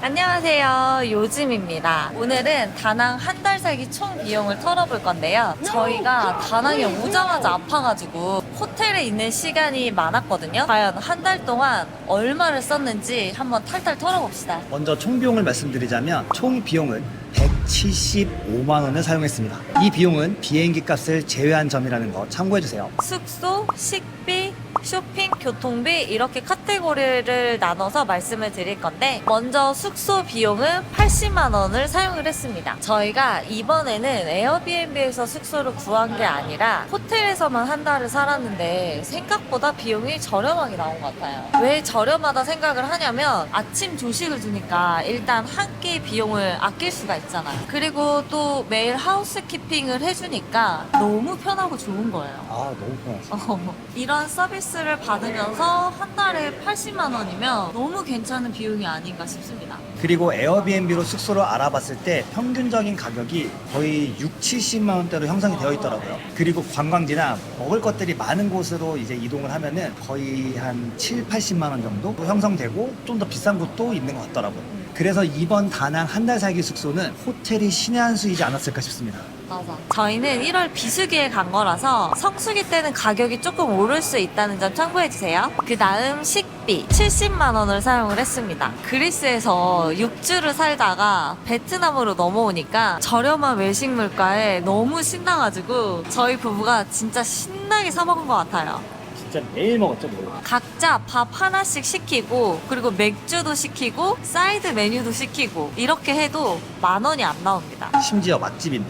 안녕하세요. 요즘입니다. 오늘은 다낭 한 달 살기 총 비용을 털어볼 건데요. 저희가 다낭에 오자마자 아파가지고 호텔에 있는 시간이 많았거든요. 과연 한 달 동안 얼마를 썼는지 한번 탈탈 털어봅시다. 먼저 총 비용을 말씀드리자면 총 비용은 175만 원을 사용했습니다. 이 비용은 비행기 값을 제외한 점이라는 거 참고해주세요. 숙소, 식비, 쇼핑, 교통비 이렇게 카테고리를 나눠서 말씀을 드릴 건데 먼저 숙소 비용은 80만 원을 사용을 했습니다. 저희가 이번에는 에어비앤비에서 숙소를 구한 게 아니라 호텔에서만 한 달을 살았는데 생각보다 비용이 저렴하게 나온 것 같아요. 왜 저렴하다 생각을 하냐면 아침 조식을 주니까 일단 한 끼 비용을 아낄 수가 있잖아요. 그리고 또 매일 하우스키핑을 해주니까 너무 편하고 좋은 거예요. 아, 너무 편하죠. 이런 서비스를 받으면서 한 달에 80만 원이면 너무 괜찮은 비용이 아닌가 싶습니다. 그리고 에어비앤비로 숙소를 알아봤을 때 평균적인 가격이 거의 6, 70만 원대로 형성이 되어 있더라고요. 그리고 관광지나 먹을 것들이 많은 곳으로 이제 이동을 하면은 거의 한 7, 80만 원 정도 형성되고 좀 더 비싼 곳도 있는 것 같더라고요. 그래서 이번 다낭 한 달 살기 숙소는 호텔이 신의 한 수이지 않았을까 싶습니다. 맞아. 저희는 1월 비수기에 간 거라서 성수기 때는 가격이 조금 오를 수 있다는 점 참고해주세요. 그 다음 식비 70만 원을 사용을 했습니다. 그리스에서 6주를 살다가 베트남으로 넘어오니까 저렴한 외식 물가에 너무 신나가지고 저희 부부가 진짜 신나게 사 먹은 것 같아요. 진짜 매일 먹었죠, 매일. 각자 밥 하나씩 시키고 그리고 맥주도 시키고 사이드 메뉴도 시키고 이렇게 해도 만 원이 안 나옵니다. 심지어 맛집인데.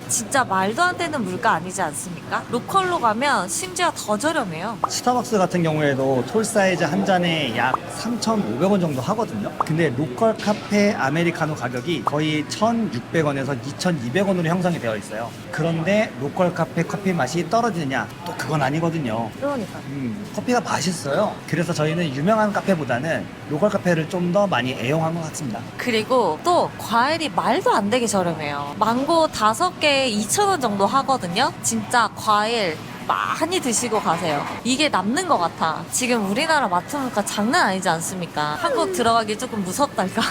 진짜 말도 안 되는 물가 아니지 않습니까? 로컬로 가면 심지어 더 저렴해요. 스타벅스 같은 경우에도 톨 사이즈 한 잔에 약 3,500원 정도 하거든요. 근데 로컬 카페 아메리카노 가격이 거의 1,600원에서 2,200원으로 형성이 되어 있어요. 그런데 로컬 카페 커피 맛이 떨어지느냐? 또 그건 아니거든요. 그러니까. 커피가 맛있어요. 그래서 저희는 유명한 카페보다는 로컬 카페를 좀 더 많이 애용한 것 같습니다. 그리고 또 과일이 말도 안 되게 저렴해요. 망고 5개에 2,000원 정도 하거든요. 진짜 과일 많이 드시고 가세요. 이게 남는 것 같아. 지금 우리나라 마트 물가 장난 아니지 않습니까? 한국 들어가기 조금 무섭달까?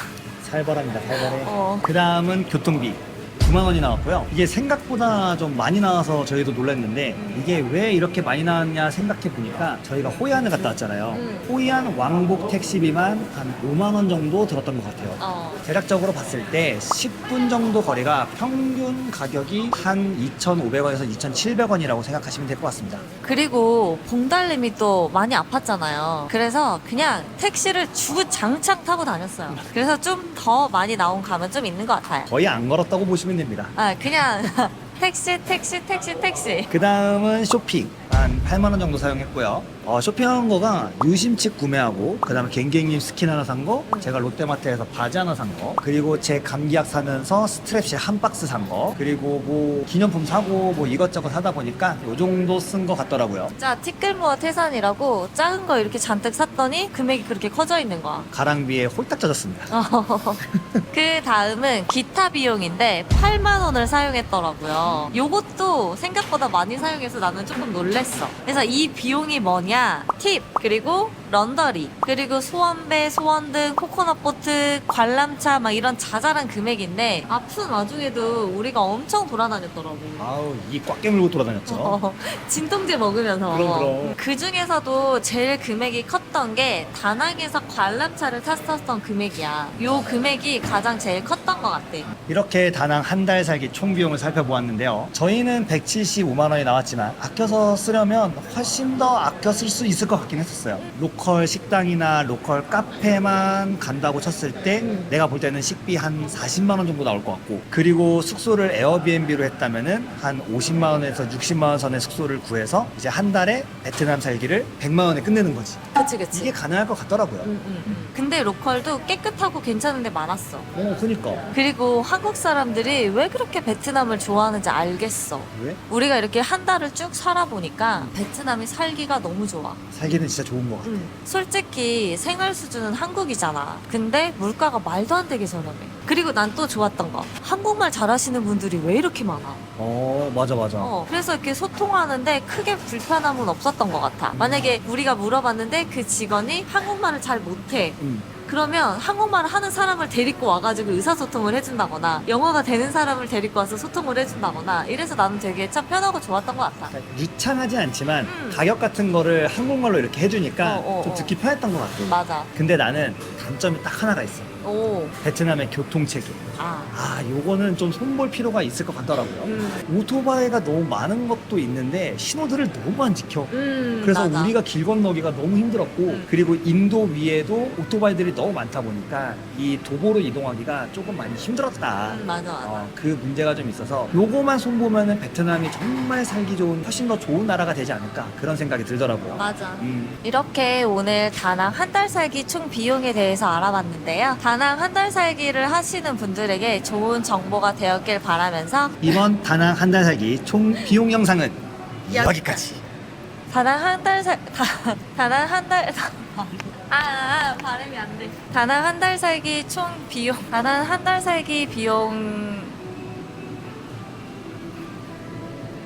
살벌합니다, 살벌해. 어. 그 다음은 교통비. 9만 원이 나왔고요. 이게 생각보다 좀 많이 나와서 저희도 놀랐는데 이게 왜 이렇게 많이 나왔냐 생각해 보니까 저희가 호이안을 갔다 왔잖아요. 호이안 왕복 택시비만 한 5만 원 정도 들었던 것 같아요. 대략적으로 봤을 때 10분 정도 거리가 평균 가격이 한 2,500원에서 2,700원이라고 생각하시면 될 것 같습니다. 그리고 봉달님이 또 많이 아팠잖아요. 그래서 그냥 택시를 주구장창 타고 다녔어요. 그래서 좀 더 많이 나온 감은 좀 있는 것 같아요. 거의 안 걸었다고 보시면 됩니다. 그냥 택시. 그 다음은 쇼핑. 한 8만 원 정도 사용했고요. 쇼핑한 거가 유심칩 구매하고 그 다음에 갱갱님 스킨 하나 산 거, 제가 롯데마트에서 바지 하나 산 거, 그리고 제 감기약 사면서 스트랩실 한 박스 산 거, 그리고 뭐 기념품 사고 뭐 이것저것 하다 보니까 요 정도 쓴 거 같더라고요. 자, 티끌모아 태산이라고 작은 거 이렇게 잔뜩 샀더니 금액이 그렇게 커져 있는 거야. 가랑비에 홀딱 젖었습니다. 그 다음은 기타 비용인데 8만 원을 사용했더라고요. 요것도 생각보다 많이 사용해서 나는 조금 놀랬어. 그래서 이 비용이 뭐냐? 팁, 그리고 런더리, 그리고 소원배, 소원등, 코코넛보트, 관람차 막 이런 자잘한 금액인데 아픈 와중에도 우리가 엄청 돌아다녔더라고. 아우, 이 꽉 깨물고 돌아다녔죠. 진통제 먹으면서. 그럼. 그 중에서도 제일 금액이 컸던 게 다낭에서 관람차를 탔었던 금액이야. 요 금액이 가장 제일 컸던 것 같아. 이렇게 다낭 한 달 살기 총 비용을 살펴보았는데요. 저희는 175만 원이 나왔지만 아껴서 쓰려면 훨씬 더 아껴 쓸 수 있을 것 같긴 했었어요. 로컬 식당이나 로컬 카페만 간다고 쳤을 때 내가 볼 때는 식비 한 40만 원 정도 나올 것 같고, 그리고 숙소를 에어비앤비로 했다면은 한 50만 원에서 60만 원 선의 숙소를 구해서 이제 한 달에 베트남 살기를 100만 원에 끝내는 거지. 그치. 이게 가능할 것 같더라고요. 근데 로컬도 깨끗하고 괜찮은 데 많았어. 그니까. 그리고 한국 사람들이 왜 그렇게 베트남을 좋아하는지 알겠어. 왜? 우리가 이렇게 한 달을 쭉 살아보니까 베트남이 살기가 너무 좋아. 살기는 진짜 좋은 것 같아. 솔직히 생활 수준은 한국이잖아. 근데 물가가 말도 안 되게 저렴해. 그리고 난 또 좋았던 거, 한국말 잘하시는 분들이 왜 이렇게 많아? 맞아. 그래서 이렇게 소통하는데 크게 불편함은 없었던 것 같아. 만약에 우리가 물어봤는데 그 직원이 한국말을 잘 못해. 그러면 한국말을 하는 사람을 데리고 와가지고 의사소통을 해준다거나 영어가 되는 사람을 데리고 와서 소통을 해준다거나 이래서 나는 되게 참 편하고 좋았던 것 같아. 그러니까 유창하지 않지만 음. 가격 같은 거를 한국말로 이렇게 해주니까 좀 듣기 편했던 것 같아. 맞아. 근데 나는 단점이 딱 하나가 있어. 오. 베트남의 교통체계. 아. 요거는 좀 손볼 필요가 있을 것 같더라고요. 오토바이가 너무 많은 것도 있는데 신호들을 너무 안 지켜. 그래서 맞아. 우리가 길 건너기가 너무 힘들었고 그리고 인도 위에도 오토바이들이 너무 많다 보니까 이 도보로 이동하기가 조금 많이 힘들었다. 맞아, 맞아. 그 문제가 좀 있어서 요거만 손보면은 베트남이 정말 살기 좋은 훨씬 더 좋은 나라가 되지 않을까 그런 생각이 들더라고요. 맞아. 음. 이렇게 오늘 다낭 한 달 살기 총 비용에 대해서 알아봤는데요. 다낭 한 달 살기를 하시는 분들에게 좋은 정보가 되었길 바라면서 이번 다낭 한 달 살기 총 비용 영상은 여기까지. 여기까지. 다낭 한 달 다낭 한 달 발음이 안 돼. 다낭 한 달 살기 총 비용 다낭 한 달 살기 비용